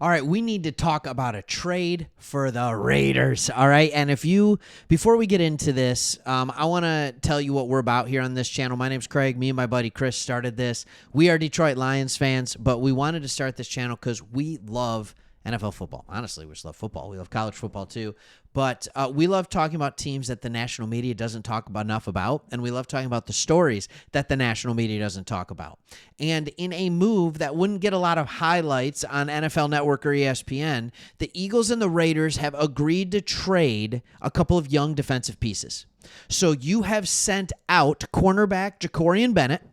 All right, we need to talk about a trade for the Raiders. All right, and before we get into this, I want to tell you what we're about here on this channel. My name's Craig. Me and my buddy Chris started this. We are Detroit Lions fans, but we wanted to start this channel because we love NFL football. Honestly, we just love football. We love college football too. But we love talking about teams that the national media doesn't talk enough about, and we love talking about the stories that the national media doesn't talk about. And in a move that wouldn't get a lot of highlights on NFL Network or ESPN, the Eagles and the Raiders have agreed to trade a couple of young defensive pieces. So you have sent out cornerback Jacorian Bennett,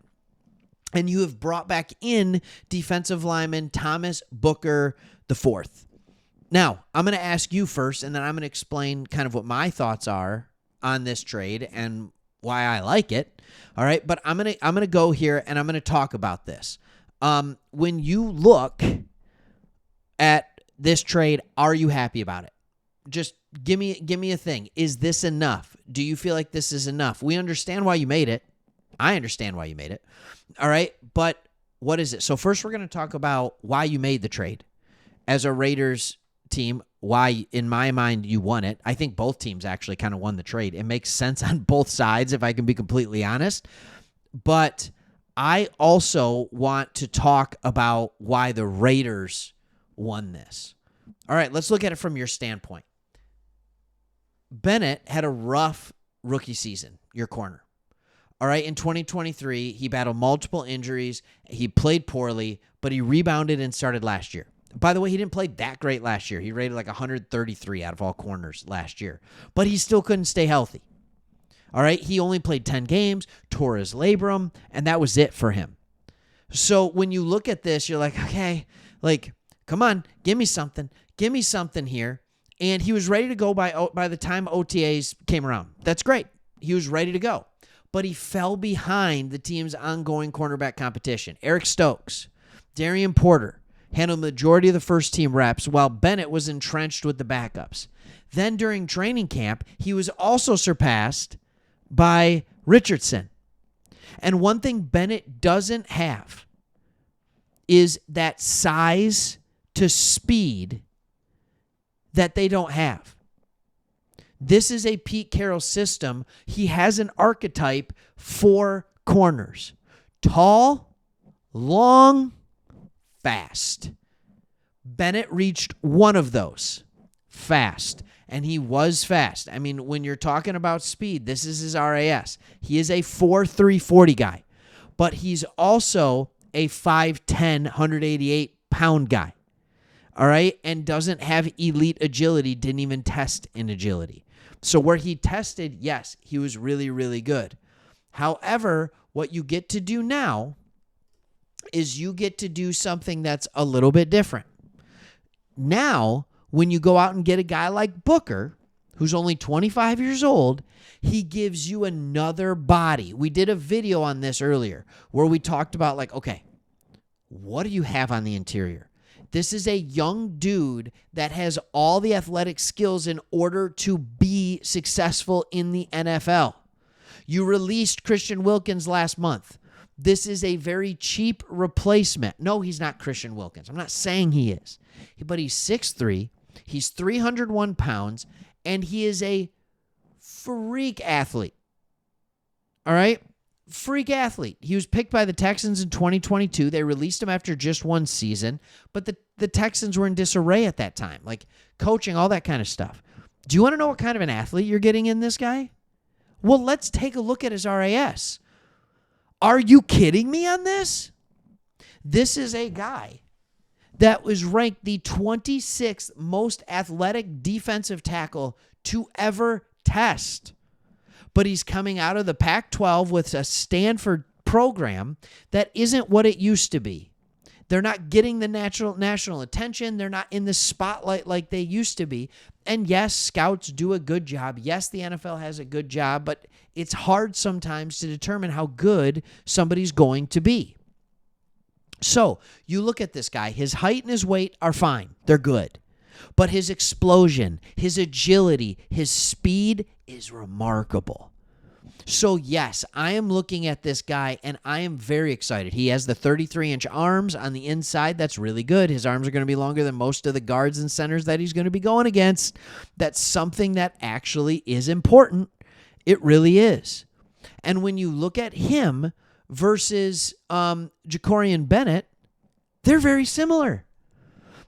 and you have brought back in defensive lineman Thomas Booker the fourth. Now, I'm going to ask you first, and then I'm going to explain kind of what my thoughts are on this trade and why I like it. All right, but I'm going to go here and I'm going to talk about this. When you look at this trade, are you happy about it? Just give me a thing. Is this enough? Do you feel like this is enough? We understand why you made it. I understand why you made it. All right, but what is it? So first we're going to talk about why you made the trade. As a Raiders team, why, in my mind, you won it. I think both teams actually kind of won the trade. It makes sense on both sides, if I can be completely honest. But I also want to talk about why the Raiders won this. All right, let's look at it from your standpoint. Bennett had a rough rookie season, your corner. All right, in 2023, he battled multiple injuries. He played poorly, but he rebounded and started last year. By the way, he didn't play that great last year. He rated like 133 out of all corners last year. But he still couldn't stay healthy. All right? He only played 10 games, tore his labrum, and that was it for him. So when you look at this, you're like, okay, like, come on, give me something. Give me something here. And he was ready to go by the time OTAs came around. That's great. He was ready to go. But he fell behind the team's ongoing cornerback competition. Eric Stokes, Darian Porter, handled the majority of the first-team reps while Bennett was entrenched with the backups. Then during training camp, he was also surpassed by Richardson. And one thing Bennett doesn't have is that size to speed that they don't have. This is a Pete Carroll system. He has an archetype for corners. Tall, long, fast. Bennett reached one of those. Fast. And he was fast. I mean, when you're talking about speed, this is his RAS. He is a 4.3 40 guy. But he's also a 5'10", 188-pound guy. All right? And doesn't have elite agility. Didn't even test in agility. So where he tested, yes, he was really, really good. However, what you get to do now is you get to do something that's a little bit different. Now, when you go out and get a guy like Booker, who's only 25 years old, he gives you another body. We did a video on this earlier where we talked about, like, okay, what do you have on the interior? This is a young dude that has all the athletic skills in order to be successful in the NFL. You released Christian Wilkins last month. This is a very cheap replacement. No, he's not Christian Wilkins. I'm not saying he is. But he's 6'3", he's 301 pounds, and he is a freak athlete. All right? Freak athlete. He was picked by the Texans in 2022. They released him after just one season, but the Texans were in disarray at that time, like coaching, all that kind of stuff. Do you want to know what kind of an athlete you're getting in this guy? Well, let's take a look at his RAS. Are you kidding me on this? This is a guy that was ranked the 26th most athletic defensive tackle to ever test. But he's coming out of the Pac-12 with a Stanford program that isn't what it used to be. They're not getting the national attention. They're not in the spotlight like they used to be. And yes, scouts do a good job. Yes, the NFL has a good job, but it's hard sometimes to determine how good somebody's going to be. So you look at this guy. His height and his weight are fine. They're good. But his explosion, his agility, his speed is remarkable. So, yes, I am looking at this guy, and I am very excited. He has the 33-inch arms on the inside. That's really good. His arms are going to be longer than most of the guards and centers that he's going to be going against. That's something that actually is important. It really is. And when you look at him versus Jacorian Bennett, they're very similar.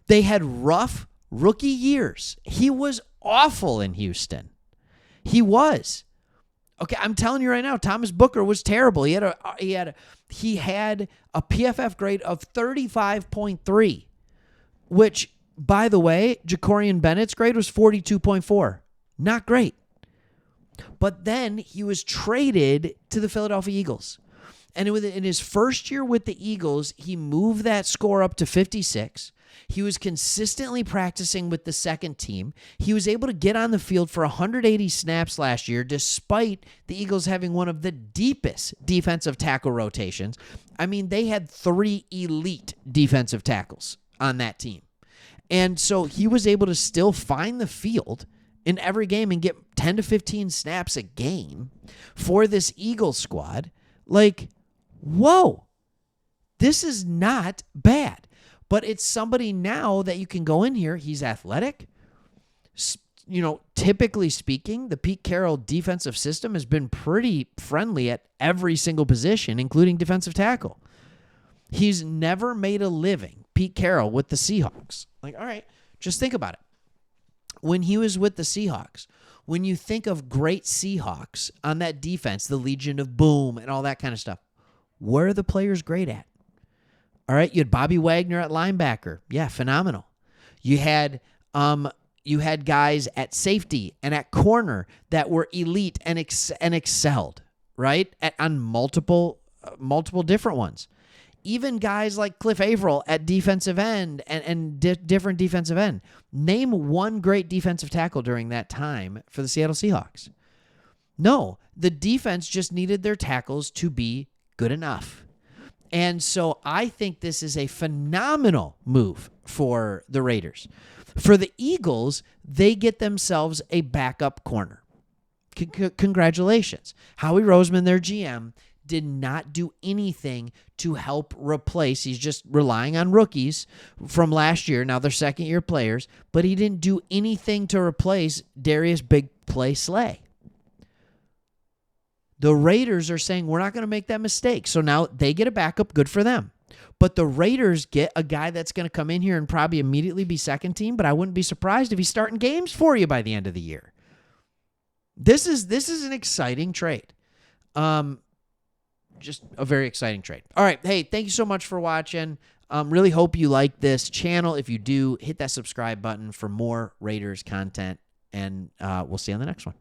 They had rough rookie years. He was awful in Houston. He was. Okay, I'm telling you right now, Thomas Booker was terrible. He had a PFF grade of 35.3, which, by the way, Jacorian Bennett's grade was 42.4. Not great. But then he was traded to the Philadelphia Eagles. And in his first year with the Eagles, he moved that score up to 56. He was consistently practicing with the second team. He was able to get on the field for 180 snaps last year, despite the Eagles having one of the deepest defensive tackle rotations. I mean, they had 3 elite defensive tackles on that team. And so he was able to still find the field in every game and get 10 to 15 snaps a game for this Eagles squad. Like, whoa, this is not bad. But it's somebody now that you can go in here. He's athletic. Typically speaking, the Pete Carroll defensive system has been pretty friendly at every single position, including defensive tackle. He's never made a living, Pete Carroll, with the Seahawks. Like, all right, just think about it. When he was with the Seahawks, when you think of great Seahawks on that defense, the Legion of Boom and all that kind of stuff, where are the players great at? All right, you had Bobby Wagner at linebacker. Yeah, phenomenal. You had guys at safety and at corner that were elite and excelled, right? On multiple different ones. Even guys like Cliff Averill at defensive end and different defensive end. Name one great defensive tackle during that time for the Seattle Seahawks. No, the defense just needed their tackles to be good enough. And so I think this is a phenomenal move for the Raiders. For the Eagles, they get themselves a backup corner. Congratulations. Howie Roseman, their GM, did not do anything to help replace. He's just relying on rookies from last year. Now they're second-year players, but he didn't do anything to replace Darius Big Play Slay. The Raiders are saying, we're not going to make that mistake. So now they get a backup. Good for them. But the Raiders get a guy that's going to come in here and probably immediately be second team, but I wouldn't be surprised if he's starting games for you by the end of the year. This is an exciting trade. Just a very exciting trade. All right. Hey, thank you so much for watching. Really hope you like this channel. If you do, hit that subscribe button for more Raiders content, and we'll see you on the next one.